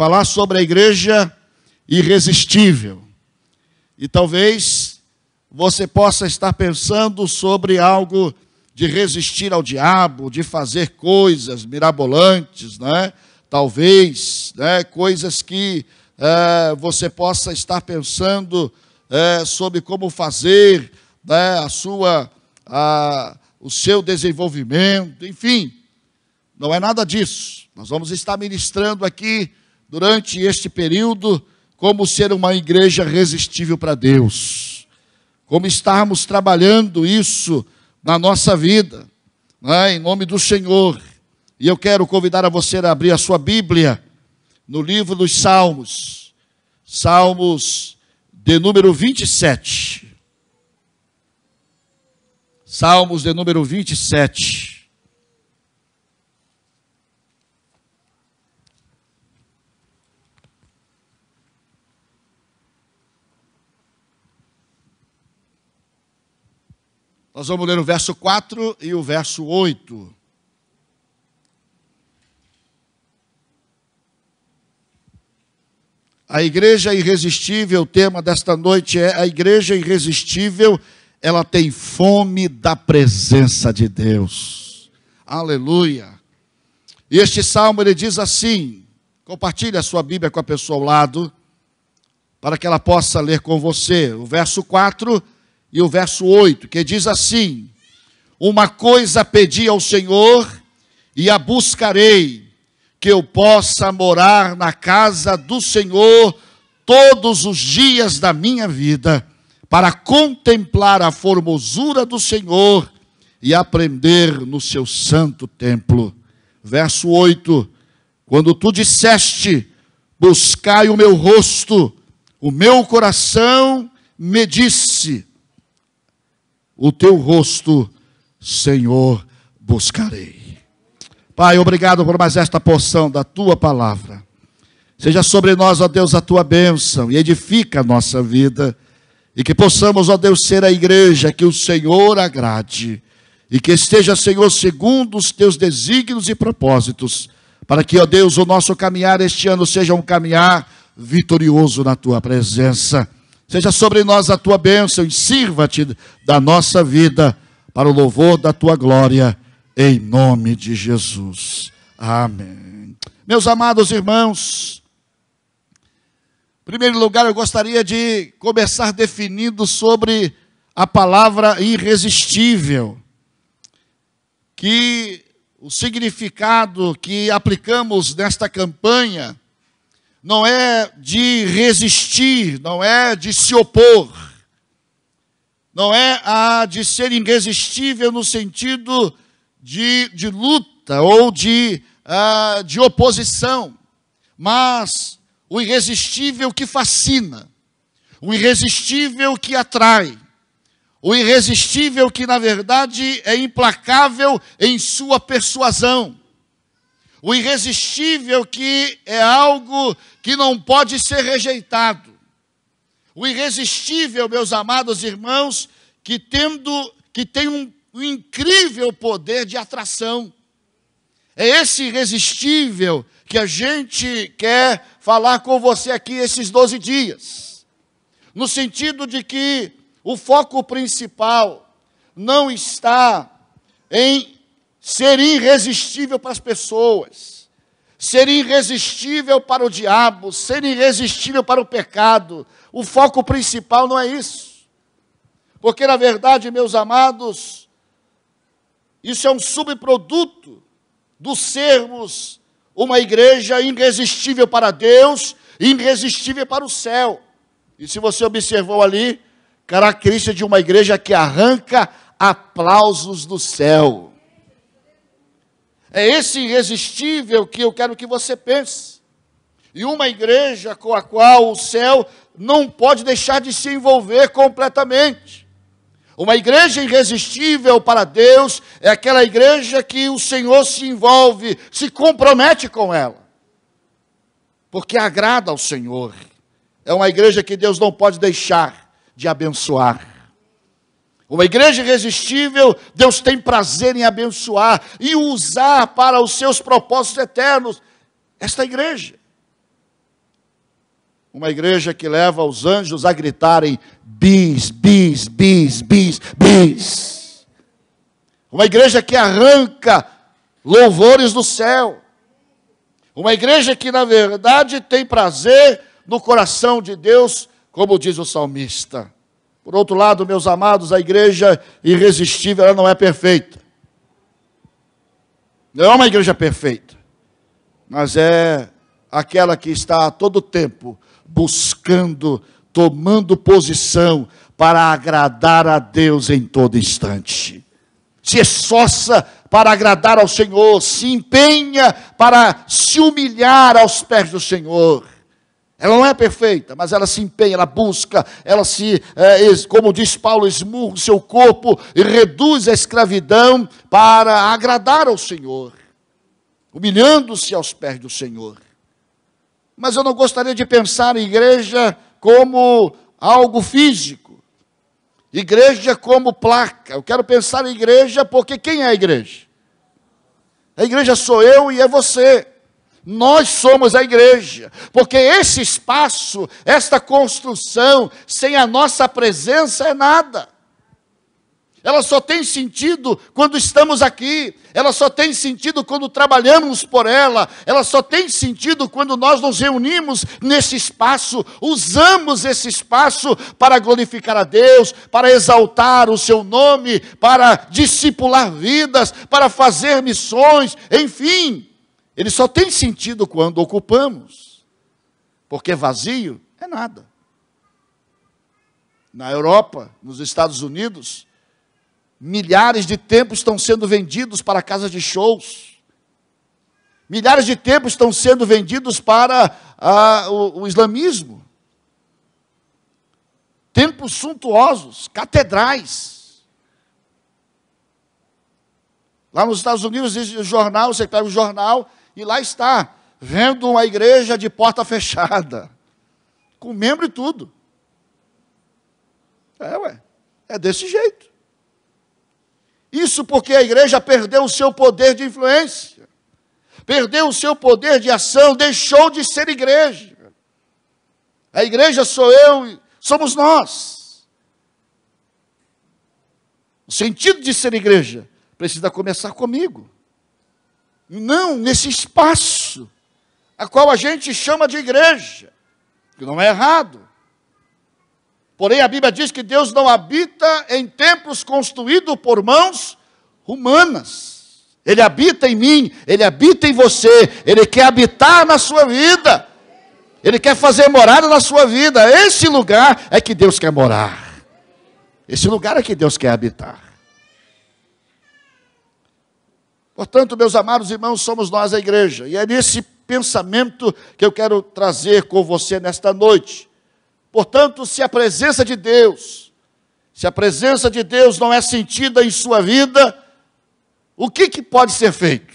falar sobre a igreja irresistível. E talvez você possa estar pensando sobre algo de resistir ao diabo, de fazer coisas mirabolantes, né? Talvez, né? Coisas que você possa estar pensando sobre como fazer, né? O seu desenvolvimento, enfim. Não é nada disso. Nós vamos estar ministrando aqui, durante este período, como ser uma igreja resistível para Deus. Como estarmos trabalhando isso na nossa vida, né, em nome do Senhor. E eu quero convidar a você a abrir a sua Bíblia no livro dos Salmos. Salmos de número 27. Salmos de número 27. Nós vamos ler o verso 4 e o verso 8. A igreja irresistível, o tema desta noite é: a igreja irresistível, ela tem fome da presença de Deus. Aleluia. E este salmo, ele diz assim, compartilhe a sua Bíblia com a pessoa ao lado, para que ela possa ler com você, o verso 4 e o verso 8, que diz assim: uma coisa pedi ao Senhor e a buscarei, que eu possa morar na casa do Senhor todos os dias da minha vida, para contemplar a formosura do Senhor e aprender no seu santo templo. Verso 8, quando tu disseste, buscai o meu rosto, o meu coração me disse, o teu rosto, Senhor, buscarei. Pai, obrigado por mais esta porção da tua palavra. Seja sobre nós, ó Deus, a tua bênção e edifica a nossa vida. E que possamos, ó Deus, ser a igreja que o Senhor agrade. E que esteja, Senhor, segundo os teus desígnios e propósitos. Para que, ó Deus, o nosso caminhar este ano seja um caminhar vitorioso na tua presença. Seja sobre nós a tua bênção e sirva-te da nossa vida para o louvor da tua glória, em nome de Jesus. Amém. Meus amados irmãos, em primeiro lugar eu gostaria de começar definindo sobre a palavra irresistível, que o significado que aplicamos nesta campanha não é de resistir, não é de se opor, não é a de ser irresistível no sentido de luta ou de oposição, mas o irresistível que fascina, o irresistível que atrai, o irresistível que na verdade é implacável em sua persuasão. O irresistível que é algo que não pode ser rejeitado. O irresistível, meus amados irmãos, que tem um incrível poder de atração. É esse irresistível que a gente quer falar com você aqui esses 12 dias. No sentido de que o foco principal não está em ser irresistível para as pessoas, ser irresistível para o diabo, ser irresistível para o pecado. O foco principal não é isso. Porque, na verdade, meus amados, isso é um subproduto do sermos uma igreja irresistível para Deus, irresistível para o céu. E se você observou ali, característica de uma igreja que arranca aplausos do céu. É esse irresistível que eu quero que você pense. E uma igreja com a qual o céu não pode deixar de se envolver completamente. Uma igreja irresistível para Deus é aquela igreja que o Senhor se envolve, se compromete com ela. Porque agrada ao Senhor. É uma igreja que Deus não pode deixar de abençoar. Uma igreja irresistível, Deus tem prazer em abençoar e usar para os seus propósitos eternos esta igreja. Uma igreja que leva os anjos a gritarem bis, bis, bis, bis, bis. Uma igreja que arranca louvores do céu. Uma igreja que, na verdade, tem prazer no coração de Deus, como diz o salmista. Por outro lado, meus amados, a igreja irresistível, ela não é perfeita. Não é uma igreja perfeita, mas é aquela que está a todo tempo buscando, tomando posição para agradar a Deus em todo instante. Se esforça para agradar ao Senhor, se empenha para se humilhar aos pés do Senhor. Ela não é perfeita, mas ela se empenha, ela busca, ela como diz Paulo, esmurra o seu corpo e reduz a escravidão para agradar ao Senhor, humilhando-se aos pés do Senhor. Mas eu não gostaria de pensar em igreja como algo físico, igreja como placa. Eu quero pensar em igreja porque quem é a igreja? A igreja sou eu e é você. Nós somos a igreja, porque esse espaço, esta construção, sem a nossa presença é nada. Ela só tem sentido quando estamos aqui, ela só tem sentido quando trabalhamos por ela só tem sentido quando nós nos reunimos nesse espaço, usamos esse espaço para glorificar a Deus, para exaltar o seu nome, para discipular vidas, para fazer missões, enfim. Ele só tem sentido quando ocupamos, porque vazio é nada. Na Europa, nos Estados Unidos, milhares de templos estão sendo vendidos para casas de shows. Milhares de templos estão sendo vendidos para o islamismo. Templos suntuosos, catedrais. Lá nos Estados Unidos existe o jornal, você pega o jornal e lá está, vendo uma igreja de porta fechada, com membro e tudo. É desse jeito. Isso porque a igreja perdeu o seu poder de influência, perdeu o seu poder de ação, deixou de ser igreja. A igreja sou eu, somos nós. O sentido de ser igreja precisa começar comigo. Não nesse espaço, a qual a gente chama de igreja, que não é errado. Porém, a Bíblia diz que Deus não habita em templos construídos por mãos humanas. Ele habita em mim, Ele habita em você, Ele quer habitar na sua vida. Ele quer fazer morada na sua vida. Esse lugar é que Deus quer morar. Esse lugar é que Deus quer habitar. Portanto, meus amados irmãos, somos nós a igreja. E é nesse pensamento que eu quero trazer com você nesta noite. Portanto, se a presença de Deus não é sentida em sua vida, o que pode ser feito?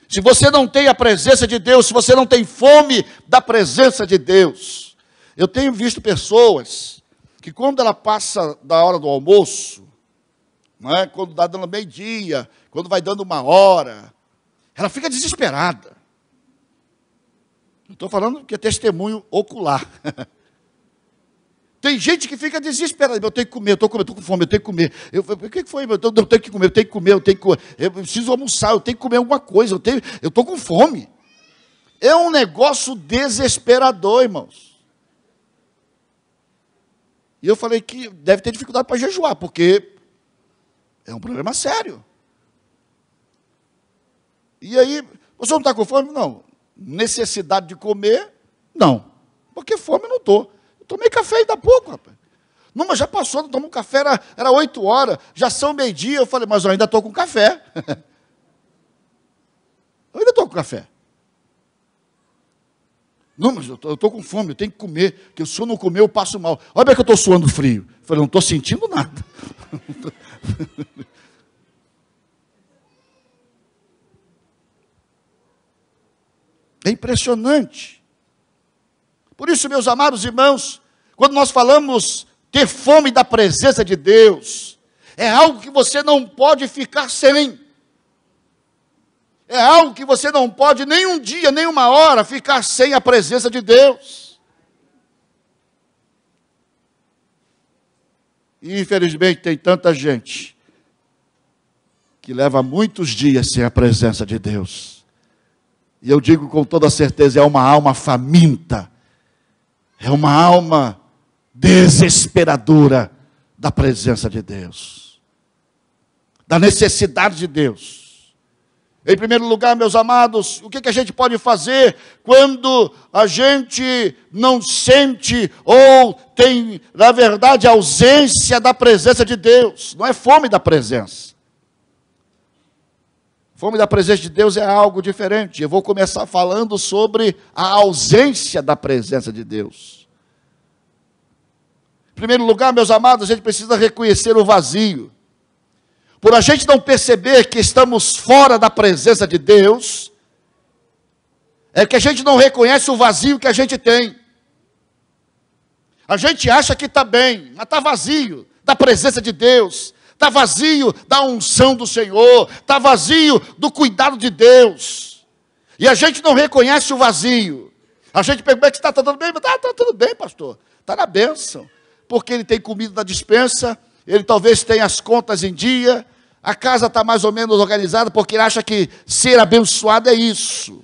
Se você não tem a presença de Deus, se você não tem fome da presença de Deus, eu tenho visto pessoas que quando ela passa da hora do almoço, não é? Quando está dando meio-dia, quando vai dando 1 hora, ela fica desesperada. Não estou falando que é testemunho ocular. Tem gente que fica desesperada. Eu tenho que comer, estou com fome, eu tenho que comer. O que foi? Eu tenho que comer, eu preciso almoçar, eu tenho que comer alguma coisa, eu estou com fome. É um negócio desesperador, irmãos. E eu falei que deve ter dificuldade para jejuar, porque é um problema sério. E aí, você não está com fome? Não. Necessidade de comer? Não. Porque fome eu não estou. Eu tomei café ainda há pouco, rapaz. Não, mas já passou, não tomou um café, era 8 horas, já são meio-dia. Eu falei, mas eu ainda estou com café. Eu ainda estou com café. Não, mas eu estou com fome, eu tenho que comer, porque se eu não comer eu passo mal. Olha que eu estou suando frio. Eu falei, não estou sentindo nada. É impressionante. Por isso, meus amados irmãos, quando nós falamos ter fome da presença de Deus, é algo que você não pode ficar sem. É algo que você não pode nem um dia, nem uma hora ficar sem a presença de Deus. E infelizmente tem tanta gente que leva muitos dias sem a presença de Deus. E eu digo com toda certeza, é uma alma faminta, é uma alma desesperadora da presença de Deus, da necessidade de Deus. Em primeiro lugar, meus amados, o que a gente pode fazer quando a gente não sente ou tem, na verdade, ausência da presença de Deus? Não é fome da presença. Fome da presença de Deus é algo diferente. Eu vou começar falando sobre a ausência da presença de Deus. Em primeiro lugar, meus amados, a gente precisa reconhecer o vazio. Por a gente não perceber que estamos fora da presença de Deus, é que a gente não reconhece o vazio que a gente tem. A gente acha que está bem, mas está vazio da presença de Deus, está vazio da unção do Senhor, está vazio do cuidado de Deus. E a gente não reconhece o vazio. A gente pergunta, está tudo bem? Está tudo bem, pastor. Está na bênção. Porque ele tem comida na despensa, ele talvez tenha as contas em dia, a casa está mais ou menos organizada, porque ele acha que ser abençoado é isso.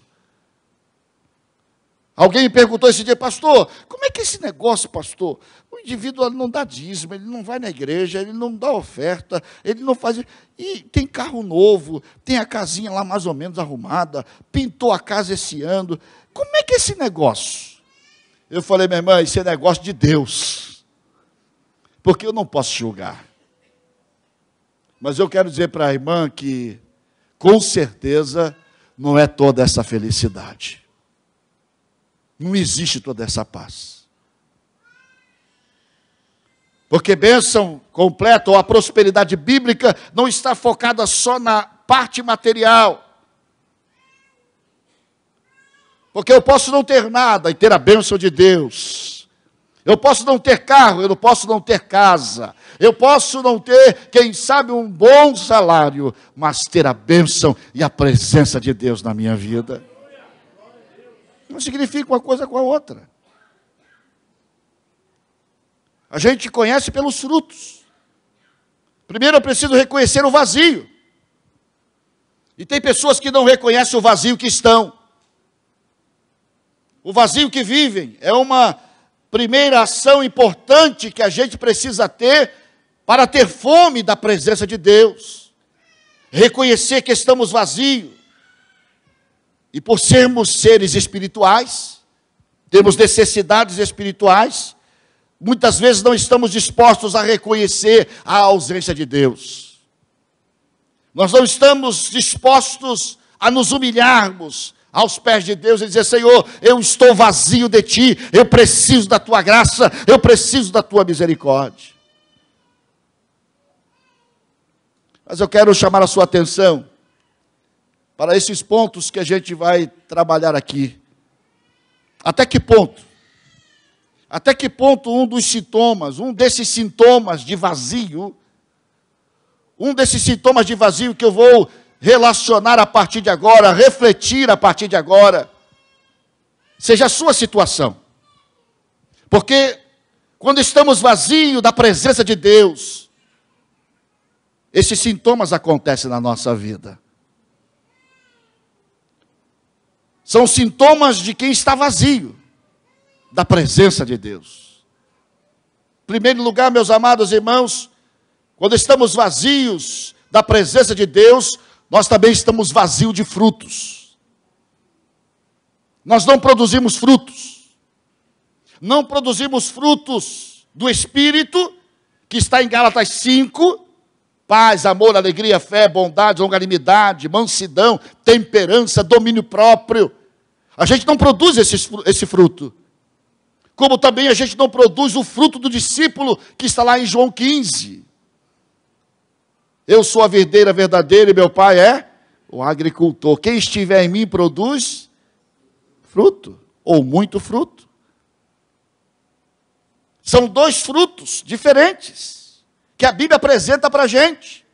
Alguém me perguntou esse dia, pastor, como é que é esse negócio, pastor? O indivíduo não dá dízimo, ele não vai na igreja, ele não dá oferta, ele não faz... E tem carro novo, tem a casinha lá mais ou menos arrumada, pintou a casa esse ano. Como é que é esse negócio? Eu falei, minha irmã, isso é negócio de Deus. Porque eu não posso julgar. Mas eu quero dizer para a irmã que, com certeza, não é toda essa felicidade. Não existe toda essa paz. Porque bênção completa, ou a prosperidade bíblica, não está focada só na parte material. Porque eu posso não ter nada e ter a bênção de Deus. Eu posso não ter carro, eu não posso não ter casa. Eu posso não ter, quem sabe, um bom salário, mas ter a bênção e a presença de Deus na minha vida. Não significa uma coisa com a outra. A gente conhece pelos frutos. Primeiro eu preciso reconhecer o vazio. E tem pessoas que não reconhecem o vazio que estão. O vazio que vivem é uma primeira ação importante que a gente precisa ter para ter fome da presença de Deus. Reconhecer que estamos vazios. E por sermos seres espirituais, temos necessidades espirituais, muitas vezes não estamos dispostos a reconhecer a ausência de Deus. Nós não estamos dispostos a nos humilharmos aos pés de Deus e dizer, Senhor, eu estou vazio de Ti, eu preciso da Tua graça, eu preciso da Tua misericórdia. Mas eu quero chamar a sua atenção para esses pontos que a gente vai trabalhar aqui. Até que ponto um desses sintomas de vazio que eu vou relacionar a partir de agora, refletir a partir de agora, seja a sua situação. Porque quando estamos vazios da presença de Deus, esses sintomas acontecem na nossa vida. São sintomas de quem está vazio da presença de Deus. Em primeiro lugar, meus amados irmãos, quando estamos vazios da presença de Deus, nós também estamos vazios de frutos. Nós não produzimos frutos. Não produzimos frutos do Espírito, que está em Gálatas 5, paz, amor, alegria, fé, bondade, longanimidade, mansidão, temperança, domínio próprio. A gente não produz esse fruto. Como também a gente não produz o fruto do discípulo, que está lá em João 15. Eu sou a videira verdadeira e meu pai é o agricultor. Quem estiver em mim produz fruto, ou muito fruto. São dois frutos diferentes que a Bíblia apresenta para a gente.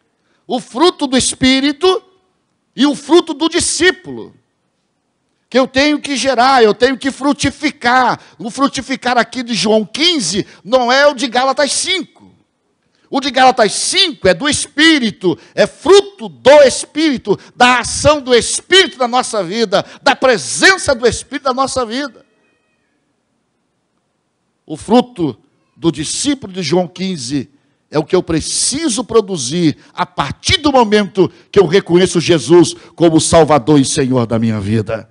O fruto do Espírito E o fruto do discípulo, que eu tenho que gerar, eu tenho que frutificar. O frutificar aqui de João 15 não é o de Gálatas 5. O de Gálatas 5 é do Espírito, é fruto do Espírito, da ação do Espírito na nossa vida, da presença do Espírito na nossa vida. O fruto do discípulo de João 15 é o que eu preciso produzir a partir do momento que eu reconheço Jesus como Salvador e Senhor da minha vida.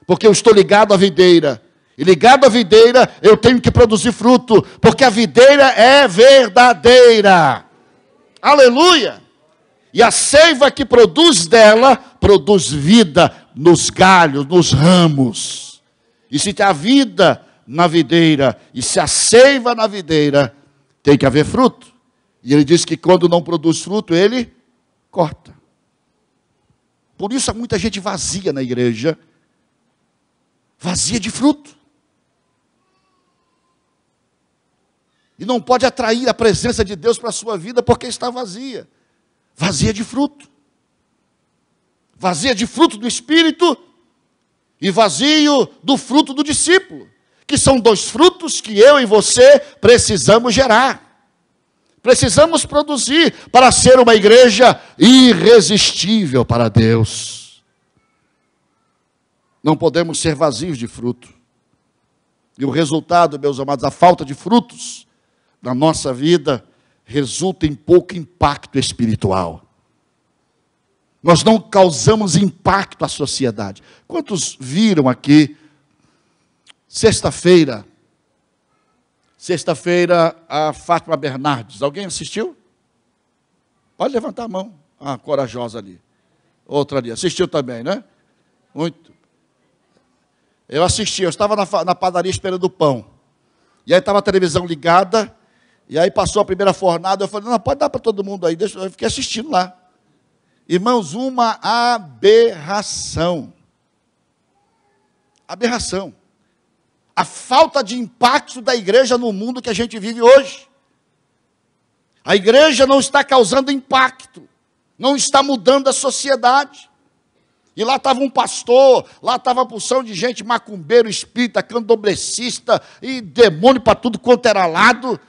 Porque eu estou ligado à videira. E ligado à videira, eu tenho que produzir fruto, porque a videira é verdadeira. Aleluia! E a seiva que produz dela, produz vida nos galhos, nos ramos. E se há vida na videira, e se há seiva na videira, tem que haver fruto. E ele diz que quando não produz fruto, ele corta. Por isso há muita gente vazia na igreja, vazia de fruto. E não pode atrair a presença de Deus para a sua vida porque está vazia. Vazia de fruto. Vazia de fruto do Espírito e vazio do fruto do discípulo. Que são dois frutos que eu e você precisamos gerar. Precisamos produzir para ser uma igreja irresistível para Deus. Não podemos ser vazios de fruto. E o resultado, meus amados, a falta de frutos na nossa vida resulta em pouco impacto espiritual. Nós não causamos impacto à sociedade. Quantos viram aqui, sexta-feira, a Fátima Bernardes? Alguém assistiu? Pode levantar a mão. Ah, corajosa ali. Outra ali. Assistiu também, né? Muito. Eu assisti, eu estava na padaria esperando o pão. E aí estava a televisão ligada. E aí passou a primeira fornada, eu falei, não, pode dar para todo mundo aí, eu fiquei assistindo lá. Irmãos, uma aberração. Aberração. A falta de impacto da igreja no mundo que a gente vive hoje. A igreja não está causando impacto, não está mudando a sociedade. E lá estava um pastor, lá estava a porção de gente macumbeiro, espírita, candomblessista e demônio para tudo quanto era lado.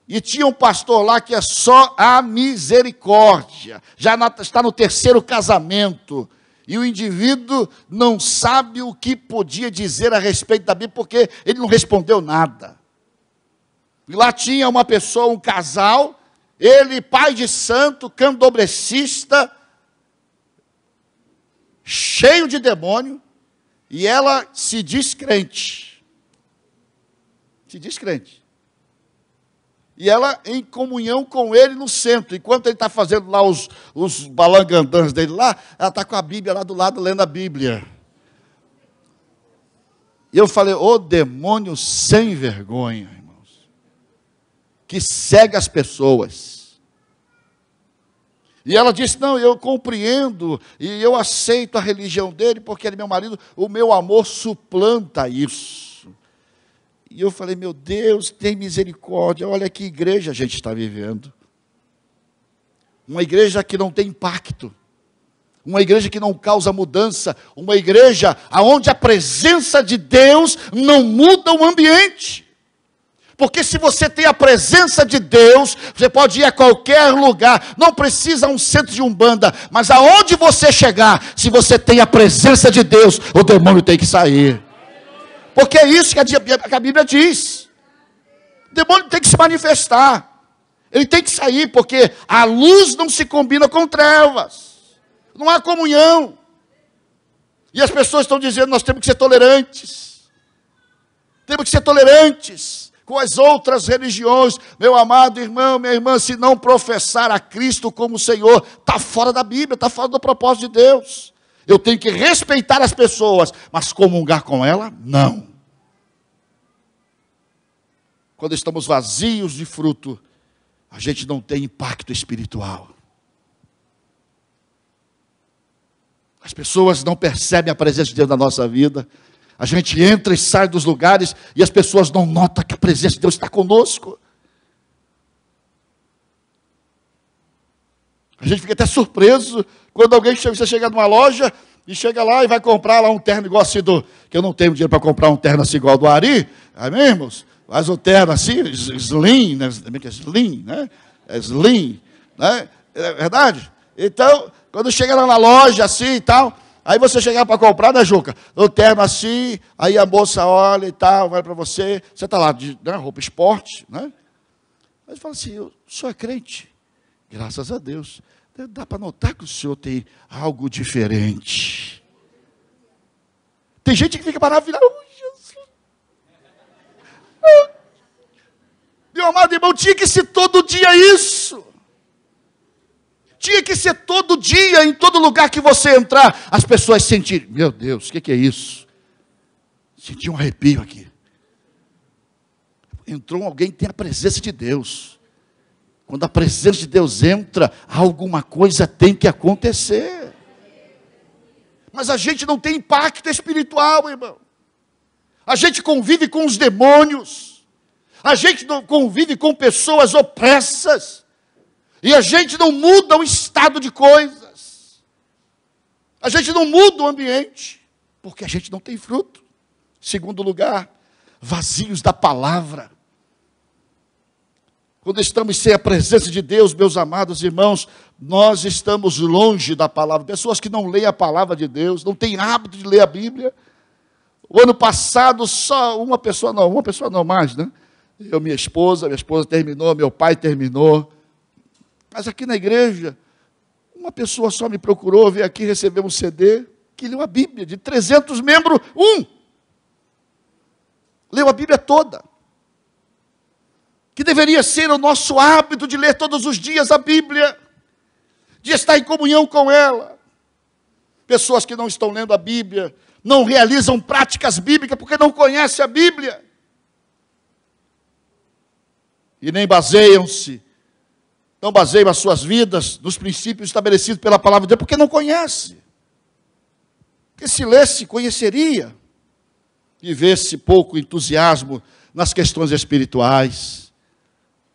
E tinha um pastor lá que é só a misericórdia. Já está no terceiro casamento. E o indivíduo não sabe o que podia dizer a respeito da Bíblia, porque ele não respondeu nada. E lá tinha uma pessoa, um casal, ele, pai de santo, candomblessista, cheio de demônio, e ela se diz crente. Se diz crente. E ela em comunhão com ele no centro. Enquanto ele está fazendo lá os balangandãs dele lá, ela está com a Bíblia lá do lado, lendo a Bíblia. E eu falei, ô demônio sem vergonha, irmãos, que cega as pessoas. E ela disse, não, eu compreendo, e eu aceito a religião dele, porque ele é meu marido, o meu amor suplanta isso. E eu falei, meu Deus, tem misericórdia, olha que igreja a gente está vivendo. Uma igreja que não tem impacto. Uma igreja que não causa mudança. Uma igreja onde a presença de Deus não muda o ambiente. Porque se você tem a presença de Deus, você pode ir a qualquer lugar. Não precisa um centro de umbanda. Mas aonde você chegar, se você tem a presença de Deus, o demônio tem que sair. Porque é isso que a Bíblia diz. O demônio tem que se manifestar. Ele tem que sair, porque a luz não se combina com trevas. Não há comunhão. E as pessoas estão dizendo, nós temos que ser tolerantes. Temos que ser tolerantes com as outras religiões. Meu amado irmão, minha irmã, se não professar a Cristo como Senhor, está fora da Bíblia, está fora do propósito de Deus. Eu tenho que respeitar as pessoas, mas comungar com ela, não. Quando estamos vazios de fruto, a gente não tem impacto espiritual. As pessoas não percebem a presença de Deus na nossa vida. A gente entra e sai dos lugares e as pessoas não notam que a presença de Deus está conosco. A gente fica até surpreso quando alguém chega, você chega numa loja e chega lá e vai comprar lá um terno igual assim que eu não tenho dinheiro para comprar um terno assim igual do Ari, amém, irmãos? Faz um terno assim, slim, né? Slim, né? É slim, né? É verdade? Então, quando chega lá na loja assim e tal, aí você chegar para comprar, né, Juca? O terno assim, aí a moça olha e tal, vai para você está lá de roupa esporte, né? Aí fala assim, o senhor é crente? Graças a Deus. Dá para notar que o senhor tem algo diferente. Tem gente que fica maravilhado. Meu amado irmão, tinha que ser todo dia isso. Tinha que ser todo dia, em todo lugar que você entrar, as pessoas sentirem, meu Deus, o que é isso? Senti um arrepio aqui. Entrou alguém que tem a presença de Deus. Quando a presença de Deus entra, alguma coisa tem que acontecer. Mas a gente não tem impacto espiritual, irmão. A gente convive com os demônios. A gente não convive com pessoas opressas. E a gente não muda o estado de coisas. A gente não muda o ambiente. Porque a gente não tem fruto. Segundo lugar, vazios da palavra. Quando estamos sem a presença de Deus, meus amados irmãos, nós estamos longe da palavra. Pessoas que não leem a palavra de Deus, não têm hábito de ler a Bíblia. O ano passado, só uma pessoa não mais, né? Minha esposa terminou, meu pai terminou. Mas aqui na igreja, uma pessoa só me procurou, veio aqui receber um CD, que leu a Bíblia, de 300 membros, leu a Bíblia toda. Que deveria ser o nosso hábito de ler todos os dias a Bíblia, de estar em comunhão com ela. Pessoas que não estão lendo a Bíblia, não realizam práticas bíblicas porque não conhecem a Bíblia. E nem não baseiam as suas vidas nos princípios estabelecidos pela palavra de Deus, porque não conhecem. Porque se lesse, conheceria. E vê-se pouco entusiasmo nas questões espirituais.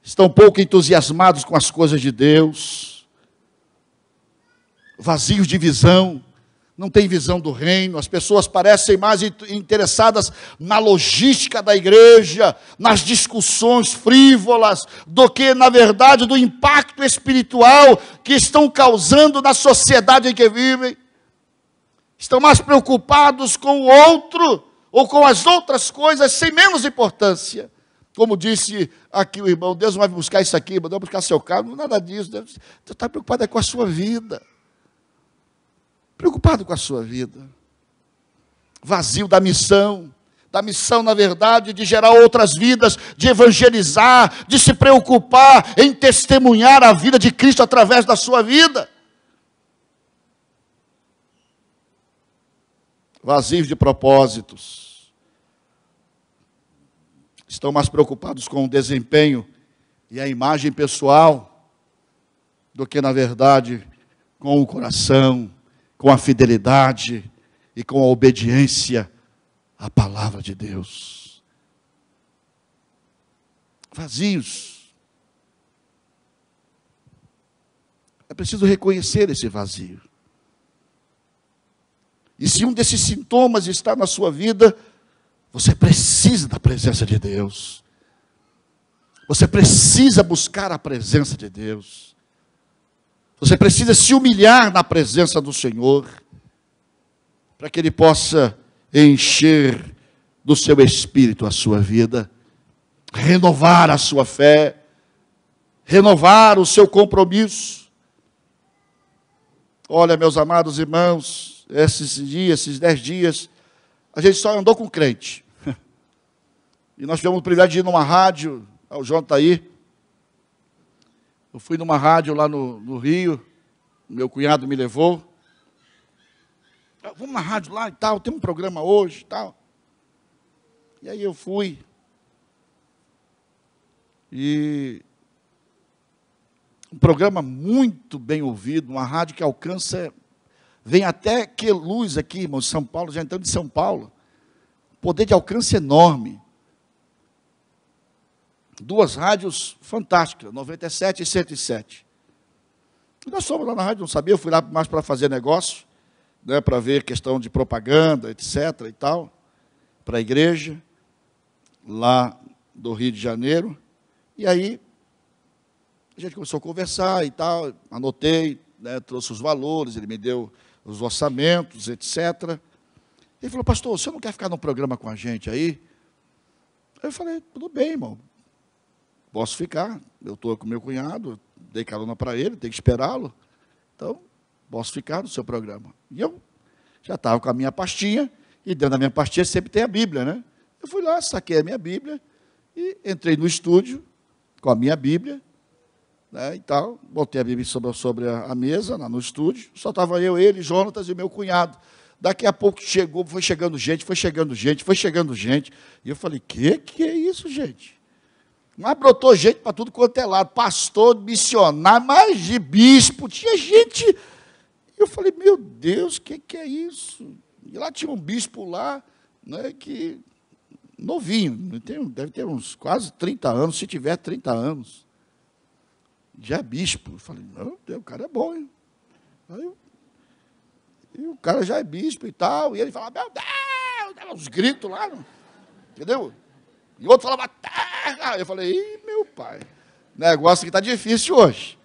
Estão pouco entusiasmados com as coisas de Deus, vazios de visão, não tem visão do reino, as pessoas parecem mais interessadas na logística da igreja, nas discussões frívolas, do que, na verdade, do impacto espiritual que estão causando na sociedade em que vivem. Estão mais preocupados com o outro, ou com as outras coisas, sem menos importância. Como disse aqui o irmão, Deus não vai buscar isso aqui, Deus vai buscar seu carro, nada disso. Deus está preocupado com a sua vida. Preocupado com a sua vida. Vazio da missão, na verdade, de gerar outras vidas, de evangelizar, de se preocupar em testemunhar a vida de Cristo através da sua vida. Vazios de propósitos. Estão mais preocupados com o desempenho e a imagem pessoal do que, na verdade, com o coração, com a fidelidade e com a obediência à palavra de Deus. Vazios. É preciso reconhecer esse vazio. E se um desses sintomas está na sua vida, você precisa da presença de Deus. Você precisa buscar a presença de Deus. Você precisa se humilhar na presença do Senhor, para que Ele possa encher do seu Espírito a sua vida, renovar a sua fé, renovar o seu compromisso. Olha, meus amados irmãos, esses 10 dias, a gente só andou com crente. E nós tivemos o privilégio de ir numa rádio, o João está aí. Eu fui numa rádio lá no Rio, meu cunhado me levou. Vamos na rádio lá e tal, tem um programa hoje e tal. E aí eu fui. E um programa muito bem ouvido, uma rádio que alcança, vem até Queluz aqui, irmão, São Paulo, já entrando de São Paulo. Poder de alcance enorme. 2 rádios fantásticas, 97 e 107. Nós fomos lá na rádio, não sabia, eu fui lá mais para fazer negócio, né, para ver questão de propaganda, etc. e tal, para a igreja, lá do Rio de Janeiro. E aí, a gente começou a conversar e tal, anotei, né, trouxe os valores, ele me deu os orçamentos, etc. Ele falou, pastor, você não quer ficar num programa com a gente aí? Eu falei, tudo bem, irmão, posso ficar, eu estou com meu cunhado, dei carona para ele, tenho que esperá-lo, então, posso ficar no seu programa. E eu já estava com a minha pastinha, e dentro da minha pastinha sempre tem a Bíblia, né? Eu fui lá, saquei a minha Bíblia, e entrei no estúdio com a minha Bíblia, né, e tal, botei a Bíblia sobre a mesa, lá no estúdio, só estava eu, ele, Jonatas e meu cunhado. Daqui a pouco foi chegando gente, e eu falei, que é isso, gente? Mas brotou gente para tudo quanto é lado, pastor, missionário, mais de bispo, tinha gente. Eu falei, meu Deus, que é isso? E lá tinha um bispo lá, né, que, novinho, deve ter uns quase 30 anos, se tiver 30 anos. Já é bispo. Eu falei, meu Deus, o cara é bom, hein? E o cara já é bispo e tal, e ele falava, meu Deus, dava uns gritos lá, entendeu? E o outro falava, terra. Eu falei, ih, meu pai, negócio que está difícil hoje.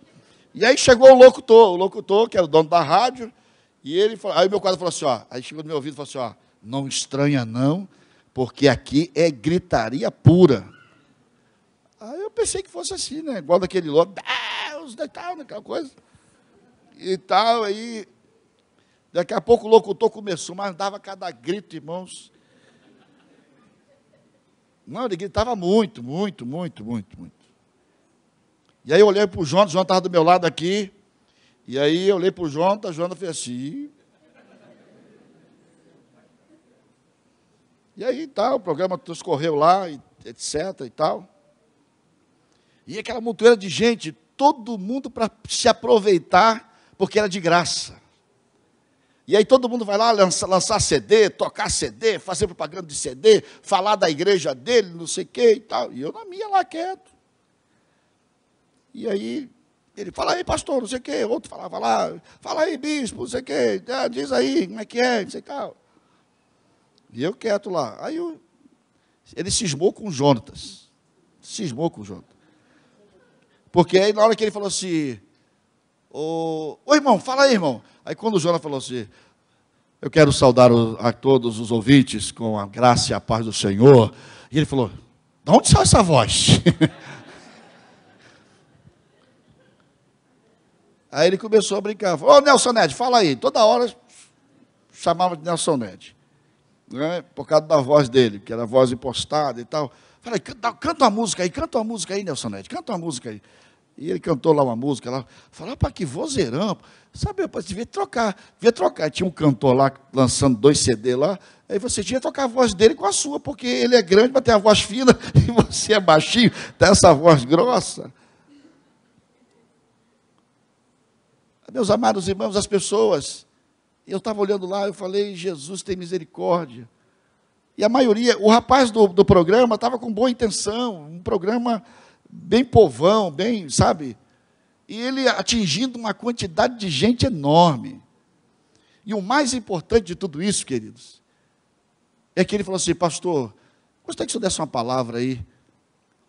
E aí chegou o locutor, que era o dono da rádio, e ele falou, aí meu quadro falou assim, ó, aí chegou no meu ouvido e falou assim, ó, não estranha não, porque aqui é gritaria pura. Aí eu pensei que fosse assim, né, igual daquele louco, Deus, e tal, aquela coisa. E tal, aí, daqui a pouco o locutor começou, mas dava cada grito, irmãos. Não, ele gritava muito. E aí eu olhei para o Jonas estava do meu lado aqui, e aí eu olhei para o Jonas fez assim. E aí tal, o programa transcorreu lá, etc. e tal. E aquela montoeira de gente, todo mundo para se aproveitar, porque era de graça. E aí todo mundo vai lá lançar CD, tocar CD, fazer propaganda de CD, falar da igreja dele, não sei o que e tal. E eu na minha lá quieto. E aí ele fala aí, pastor, não sei o que. Outro falava lá, fala aí, bispo, não sei o que. Diz aí, como é que é, não sei o que tal. E eu quieto lá. Aí ele cismou com o Jonatas. Porque aí na hora que ele falou assim, ô irmão, fala aí, irmão. Aí quando o Jonas falou assim, eu quero saudar a todos os ouvintes com a graça e a paz do Senhor. E ele falou, de onde saiu essa voz? Aí ele começou a brincar. Falou, ô Nelson Ned, fala aí. Toda hora chamava de Nelson Ned. Né? Por causa da voz dele, que era a voz impostada e tal. Falei, canta uma música aí, Nelson Ned, canta uma música aí. E ele cantou lá uma música, lá, falou, para que vozeirão, sabe, rapaz, devia trocar. Tinha um cantor lá, lançando 2 CD lá, aí você tinha que trocar a voz dele com a sua, porque ele é grande, mas tem a voz fina, e você é baixinho, tem essa voz grossa. Meus amados irmãos, as pessoas, eu estava olhando lá, eu falei, Jesus tem misericórdia. E a maioria, o rapaz do programa estava com boa intenção, um programa bem povão, bem, sabe? E ele atingindo uma quantidade de gente enorme. E o mais importante de tudo isso, queridos, é que ele falou assim, pastor, gostaria que o senhor desse uma palavra aí,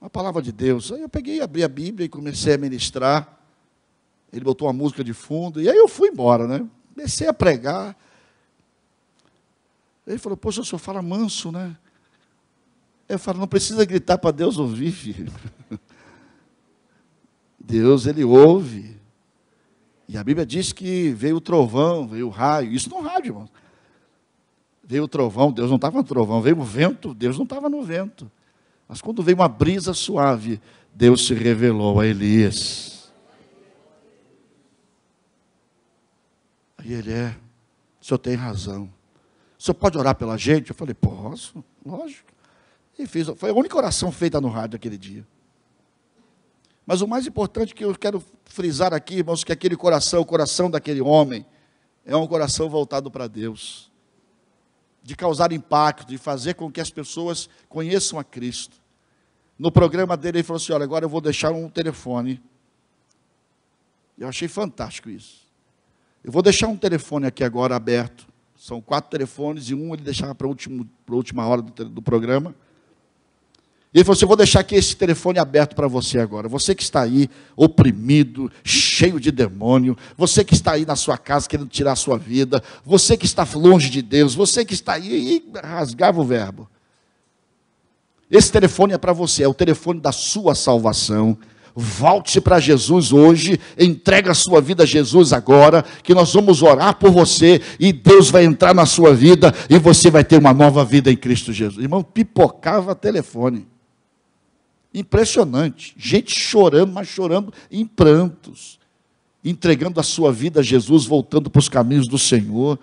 uma palavra de Deus. Aí eu peguei, abri a Bíblia e comecei a ministrar. Ele botou uma música de fundo, e aí eu fui embora, né? Comecei a pregar. Ele falou, poxa, o senhor fala manso, né? Eu falo, não precisa gritar para Deus ouvir, filho. Deus, Ele ouve. E a Bíblia diz que veio o trovão, veio o raio. Isso no rádio, irmão. Veio o trovão, Deus não estava no trovão. Veio o vento, Deus não estava no vento. Mas quando veio uma brisa suave, Deus se revelou a Elias. Aí ele o senhor tem razão. O senhor pode orar pela gente? Eu falei, posso, lógico. E foi a única oração feita no rádio aquele dia. Mas o mais importante que eu quero frisar aqui, irmãos, que aquele coração, o coração daquele homem, é um coração voltado para Deus. De causar impacto, de fazer com que as pessoas conheçam a Cristo. No programa dele, ele falou assim, olha, agora eu vou deixar um telefone. Eu achei fantástico isso. Eu vou deixar um telefone aqui agora aberto. São 4 telefones e um ele deixava para a última hora do programa. E ele falou assim, eu vou deixar aqui esse telefone aberto para você agora. Você que está aí oprimido, cheio de demônio. Você que está aí na sua casa querendo tirar a sua vida. Você que está longe de Deus. Você que está aí, e rasgava o verbo. Esse telefone é para você, é o telefone da sua salvação. Volte para Jesus hoje, entregue a sua vida a Jesus agora, que nós vamos orar por você, e Deus vai entrar na sua vida, e você vai ter uma nova vida em Cristo Jesus. Irmão, pipocava telefone. Impressionante. Gente chorando, mas chorando em prantos. Entregando a sua vida a Jesus, voltando para os caminhos do Senhor.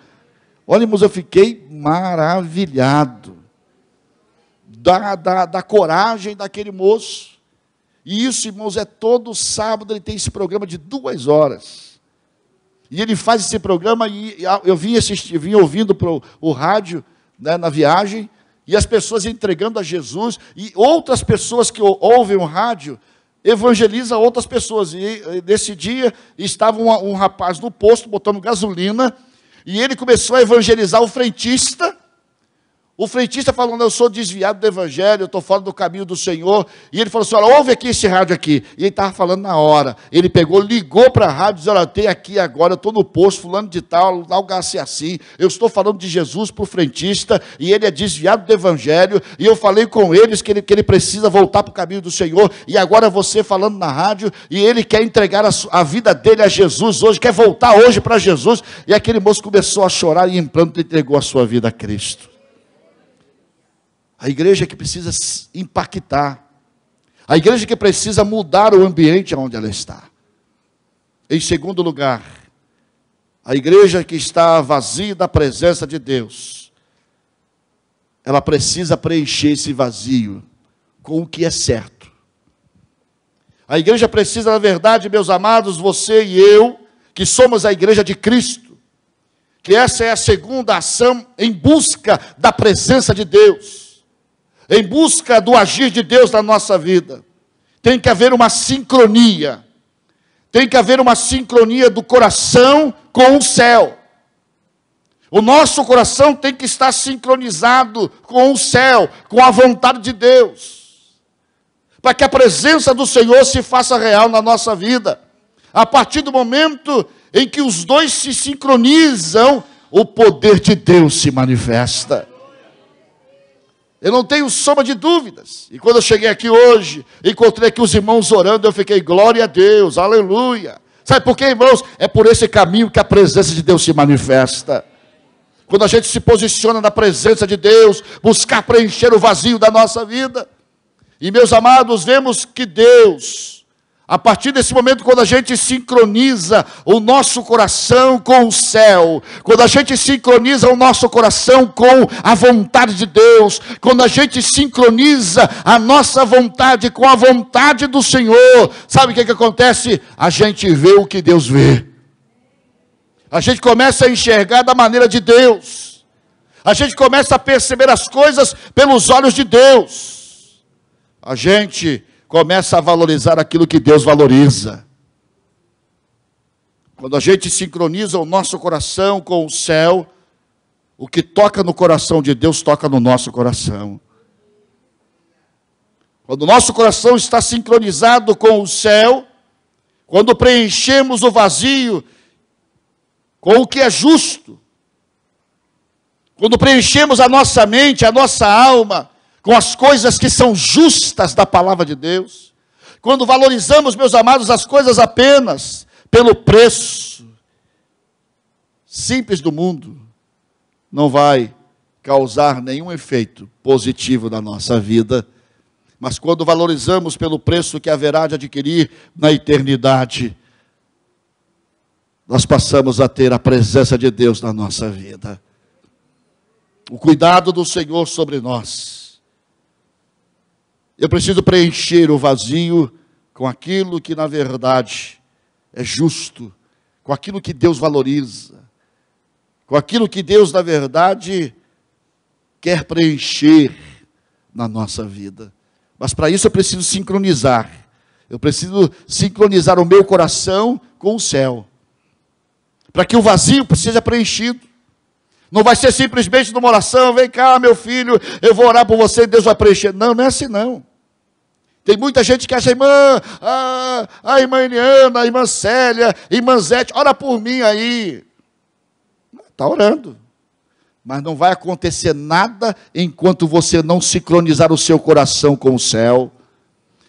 Olha, irmãos, eu fiquei maravilhado da coragem daquele moço. E isso, irmãos, é todo sábado, ele tem esse programa de 2 horas. E ele faz esse programa, e eu vim ouvindo o rádio, né, na viagem, e as pessoas entregando a Jesus, e outras pessoas que ouvem o rádio, evangelizam outras pessoas. E nesse dia, estava um rapaz no posto, botando gasolina, e ele começou a evangelizar o frentista. O frentista falando, eu sou desviado do evangelho, eu estou fora do caminho do Senhor. E ele falou assim, olha, ouve aqui esse rádio aqui. E ele estava falando na hora. Ele pegou, ligou para a rádio, disse, olha, eu tenho aqui agora, eu estou no posto, fulano de tal, algo assim. Eu estou falando de Jesus para o frentista, e ele é desviado do evangelho. E eu falei com eles que ele precisa voltar para o caminho do Senhor. E agora você falando na rádio, e ele quer entregar a vida dele a Jesus hoje, quer voltar hoje para Jesus. E aquele moço começou a chorar e em pranto entregou a sua vida a Cristo. A igreja que precisa impactar. A igreja que precisa mudar o ambiente onde ela está. Em segundo lugar, a igreja que está vazia da presença de Deus, ela precisa preencher esse vazio com o que é certo. A igreja precisa, na verdade, meus amados, você e eu, que somos a igreja de Cristo, que essa é a segunda ação em busca da presença de Deus. Em busca do agir de Deus na nossa vida. Tem que haver uma sincronia. Tem que haver uma sincronia do coração com o céu. O nosso coração tem que estar sincronizado com o céu, com a vontade de Deus. Para que a presença do Senhor se faça real na nossa vida. A partir do momento em que os dois se sincronizam, o poder de Deus se manifesta. Eu não tenho sombra de dúvidas. E quando eu cheguei aqui hoje, encontrei aqui os irmãos orando, eu fiquei, glória a Deus, aleluia. Sabe por quê, irmãos? É por esse caminho que a presença de Deus se manifesta. Quando a gente se posiciona na presença de Deus, buscar preencher o vazio da nossa vida. E, meus amados, vemos que Deus, a partir desse momento, quando a gente sincroniza o nosso coração com o céu, quando a gente sincroniza o nosso coração com a vontade de Deus, quando a gente sincroniza a nossa vontade com a vontade do Senhor, sabe o que acontece? A gente vê o que Deus vê. A gente começa a enxergar da maneira de Deus. A gente começa a perceber as coisas pelos olhos de Deus. A gente começa a valorizar aquilo que Deus valoriza. Quando a gente sincroniza o nosso coração com o céu, o que toca no coração de Deus toca no nosso coração. Quando o nosso coração está sincronizado com o céu, quando preenchemos o vazio com o que é justo, quando preenchemos a nossa mente, a nossa alma, com as coisas que são justas da palavra de Deus, quando valorizamos, meus amados, as coisas apenas pelo preço simples do mundo, não vai causar nenhum efeito positivo na nossa vida. Mas quando valorizamos pelo preço que haverá de adquirir na eternidade, nós passamos a ter a presença de Deus na nossa vida. O cuidado do Senhor sobre nós. Eu preciso preencher o vazio com aquilo que na verdade é justo, com aquilo que Deus valoriza, com aquilo que Deus na verdade quer preencher na nossa vida. Mas para isso eu preciso sincronizar. Eu preciso sincronizar o meu coração com o céu, para que o vazio seja preenchido. Não vai ser simplesmente numa oração, vem cá meu filho, eu vou orar por você e Deus vai preencher. Não, não é assim não. Tem muita gente que acha, a irmã Eliana, a irmã Célia, a irmã Zete, ora por mim aí. Está orando. Mas não vai acontecer nada enquanto você não sincronizar o seu coração com o céu.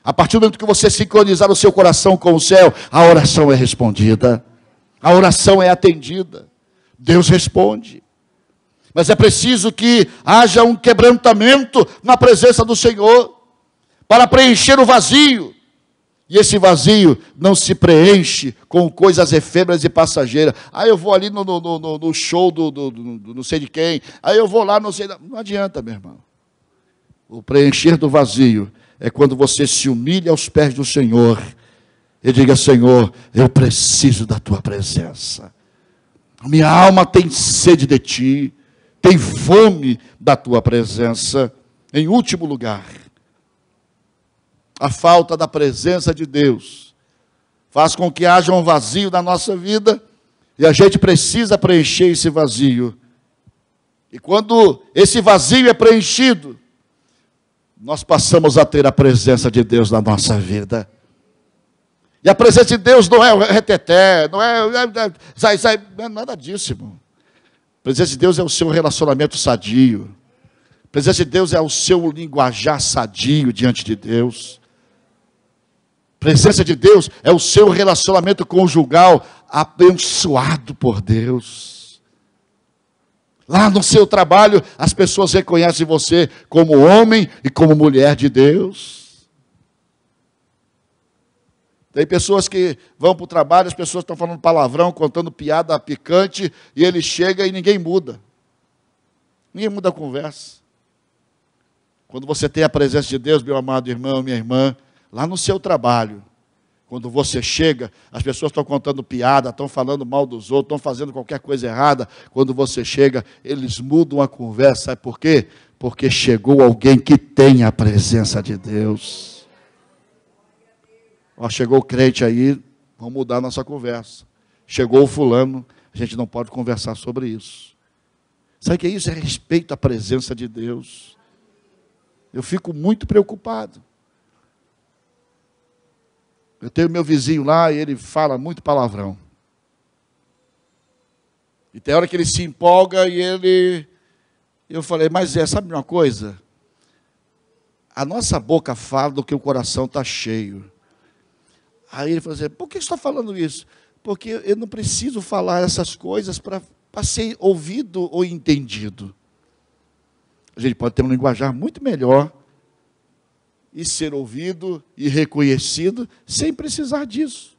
A partir do momento que você sincronizar o seu coração com o céu, a oração é respondida. A oração é atendida. Deus responde. Mas é preciso que haja um quebrantamento na presença do Senhor, para preencher o vazio. E esse vazio não se preenche com coisas efêmeras e passageiras. Aí eu vou ali no show do não sei de quem. Aí eu vou lá, não sei. Não adianta, meu irmão. O preencher do vazio é quando você se humilha aos pés do Senhor e diga: Senhor, eu preciso da tua presença. Minha alma tem sede de ti, tem fome da tua presença. Em último lugar, a falta da presença de Deus faz com que haja um vazio na nossa vida, e a gente precisa preencher esse vazio. E quando esse vazio é preenchido, nós passamos a ter a presença de Deus na nossa vida. E a presença de Deus não é o reteté, não é nada disso, irmão. A presença de Deus é o seu relacionamento sadio. A presença de Deus é o seu linguajar sadio diante de Deus. A presença de Deus é o seu relacionamento conjugal abençoado por Deus. Lá no seu trabalho, as pessoas reconhecem você como homem e como mulher de Deus. Tem pessoas que vão para o trabalho, as pessoas estão falando palavrão, contando piada picante, e ele chega e ninguém muda. Ninguém muda a conversa. Quando você tem a presença de Deus, meu amado irmão, minha irmã, lá no seu trabalho, quando você chega, as pessoas estão contando piada, estão falando mal dos outros, estão fazendo qualquer coisa errada. Quando você chega, eles mudam a conversa. Sabe por quê? Porque chegou alguém que tem a presença de Deus. Ó, chegou o crente aí, vamos mudar a nossa conversa. Chegou o fulano, a gente não pode conversar sobre isso. Sabe o que é isso? É respeito à presença de Deus. Eu fico muito preocupado. Eu tenho meu vizinho lá e ele fala muito palavrão. E tem hora que ele se empolga e ele... Eu falei, mas sabe uma coisa? A nossa boca fala do que o coração está cheio. Aí ele falou assim, por que você está falando isso? Porque eu não preciso falar essas coisas para ser ouvido ou entendido. A gente pode ter um linguajar muito melhor e ser ouvido e reconhecido sem precisar disso.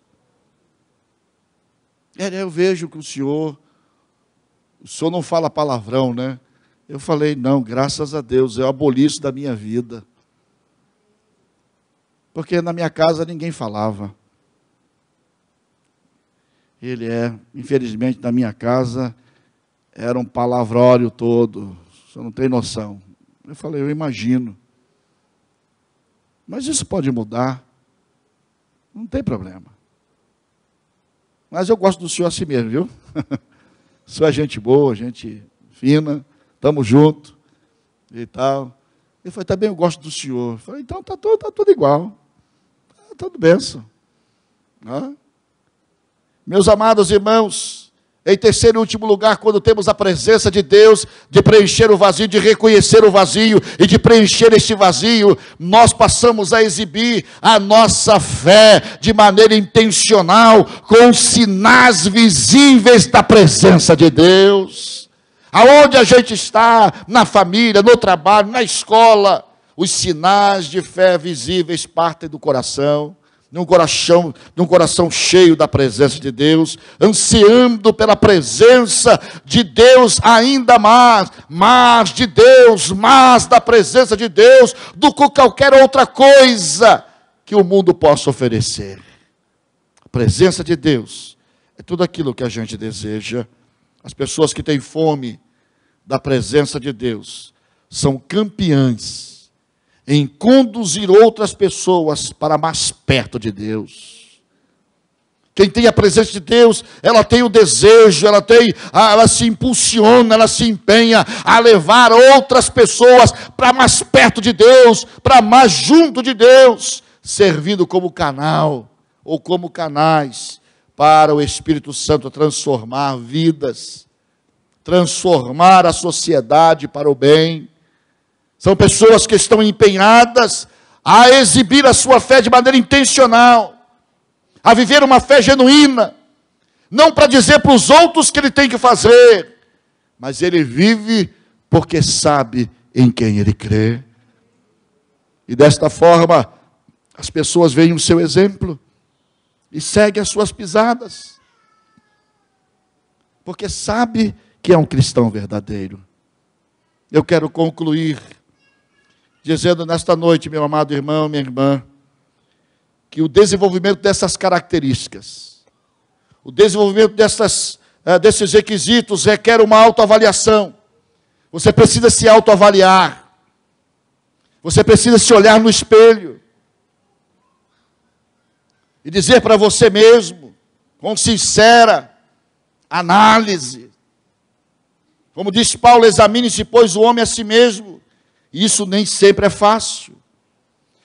Eu vejo que o senhor não fala palavrão, né? Eu falei, não, graças a Deus, eu aboli isso da minha vida. Porque na minha casa ninguém falava. Infelizmente, na minha casa, era um palavrório todo, você não tem noção. Eu falei, eu imagino. Mas isso pode mudar, não tem problema. Mas eu gosto do senhor assim mesmo, viu? O senhor é gente boa, gente fina, estamos juntos e tal. Ele falou, também eu gosto do senhor. Eu falei, então está tudo igual, está tudo benção. Meus amados irmãos, em terceiro e último lugar, quando temos a presença de Deus, de preencher o vazio, de reconhecer o vazio e de preencher este vazio, nós passamos a exibir a nossa fé de maneira intencional, com sinais visíveis da presença de Deus. Aonde a gente está, na família, no trabalho, na escola, os sinais de fé visíveis partem do coração. Num coração cheio da presença de Deus, ansiando pela presença de Deus ainda mais de Deus, mais da presença de Deus, do que qualquer outra coisa que o mundo possa oferecer. A presença de Deus é tudo aquilo que a gente deseja. As pessoas que têm fome da presença de Deus são campeãs em conduzir outras pessoas para mais perto de Deus. Quem tem a presença de Deus, ela tem o desejo, ela se impulsiona, ela se empenha a levar outras pessoas para mais perto de Deus, para mais junto de Deus, servindo como canal ou como canais para o Espírito Santo transformar vidas, transformar a sociedade para o bem. São pessoas que estão empenhadas a exibir a sua fé de maneira intencional, a viver uma fé genuína, não para dizer para os outros que ele tem que fazer, mas ele vive porque sabe em quem ele crê. E desta forma, as pessoas veem o seu exemplo e seguem as suas pisadas, porque sabe que é um cristão verdadeiro. Eu quero concluir dizendo nesta noite, meu amado irmão, minha irmã, que o desenvolvimento dessas características, o desenvolvimento desses requisitos requer uma autoavaliação. Você precisa se autoavaliar. Você precisa se olhar no espelho e dizer para você mesmo, com sincera análise, como diz Paulo, examine-se, pois, o homem a si mesmo. E isso nem sempre é fácil.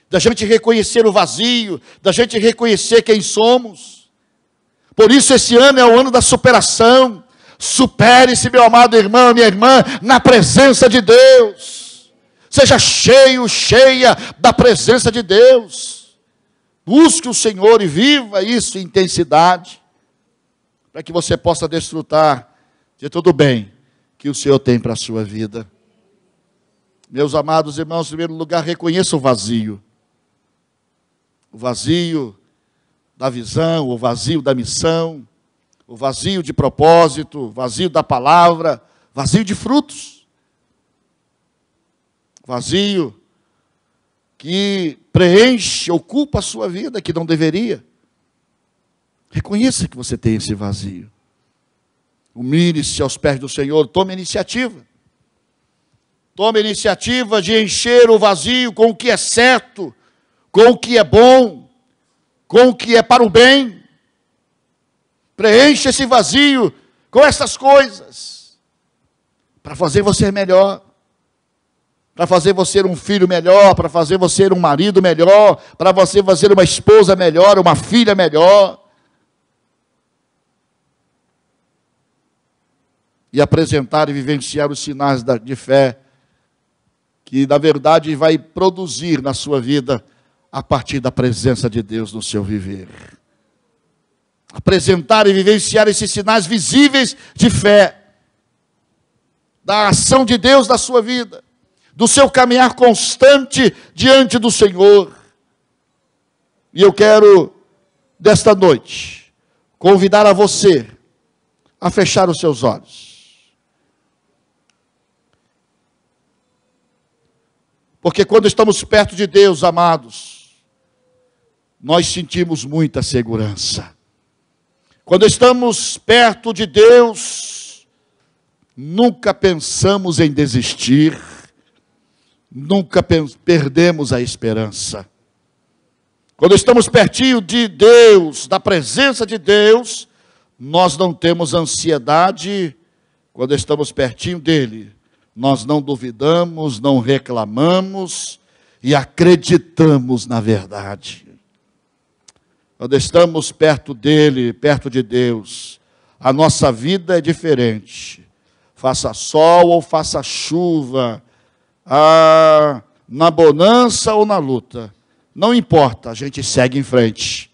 Da gente reconhecer o vazio, da gente reconhecer quem somos. Por isso esse ano é o ano da superação. Supere-se, meu amado irmão, minha irmã, na presença de Deus. Seja cheio, cheia da presença de Deus. Busque o Senhor e viva isso em intensidade, para que você possa desfrutar de tudo bem que o Senhor tem para a sua vida. Meus amados irmãos, em primeiro lugar, reconheça o vazio. O vazio da visão, o vazio da missão, o vazio de propósito, o vazio da palavra, vazio de frutos. Vazio que preenche, ocupa a sua vida, que não deveria. Reconheça que você tem esse vazio. Humilhe-se aos pés do Senhor, tome a iniciativa. Tome a iniciativa de encher o vazio com o que é certo, com o que é bom, com o que é para o bem. Preencha esse vazio com essas coisas, para fazer você melhor, para fazer você um filho melhor, para fazer você um marido melhor, para você fazer uma esposa melhor, uma filha melhor. E apresentar e vivenciar os sinais de fé, que na verdade vai produzir na sua vida a partir da presença de Deus no seu viver. Apresentar e vivenciar esses sinais visíveis de fé, da ação de Deus na sua vida, do seu caminhar constante diante do Senhor. E eu quero, desta noite, convidar a você a fechar os seus olhos. Porque quando estamos perto de Deus, amados, nós sentimos muita segurança. Quando estamos perto de Deus, nunca pensamos em desistir, nunca perdemos a esperança. Quando estamos pertinho de Deus, da presença de Deus, nós não temos ansiedade. Quando estamos pertinho dEle, nós não duvidamos, não reclamamos e acreditamos na verdade. Quando estamos perto dEle, perto de Deus, a nossa vida é diferente. Faça sol ou faça chuva, na bonança ou na luta, não importa, a gente segue em frente,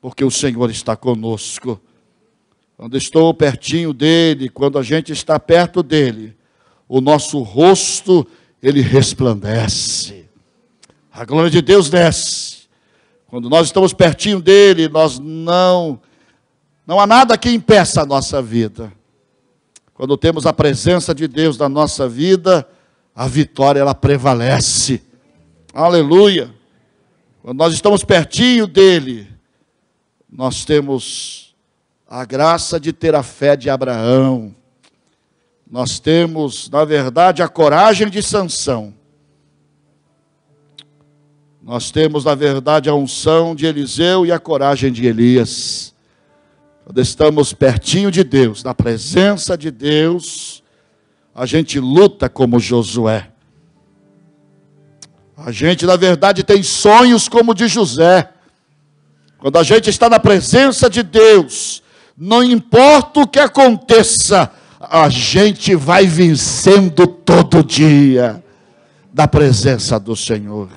porque o Senhor está conosco. Quando estou pertinho dEle, quando a gente está perto dEle, o nosso rosto, ele resplandece. A glória de Deus desce. Quando nós estamos pertinho dEle, não há nada que impeça a nossa vida. Quando temos a presença de Deus na nossa vida, a vitória, ela prevalece. Aleluia. Quando nós estamos pertinho dEle, nós temos a graça de ter a fé de Abraão. Nós temos, na verdade, a coragem de Sansão. Nós temos, na verdade, a unção de Eliseu e a coragem de Elias. Quando estamos pertinho de Deus, na presença de Deus, a gente luta como Josué. A gente, na verdade, tem sonhos como o de José. Quando a gente está na presença de Deus, não importa o que aconteça, a gente vai vencendo todo dia da presença do Senhor.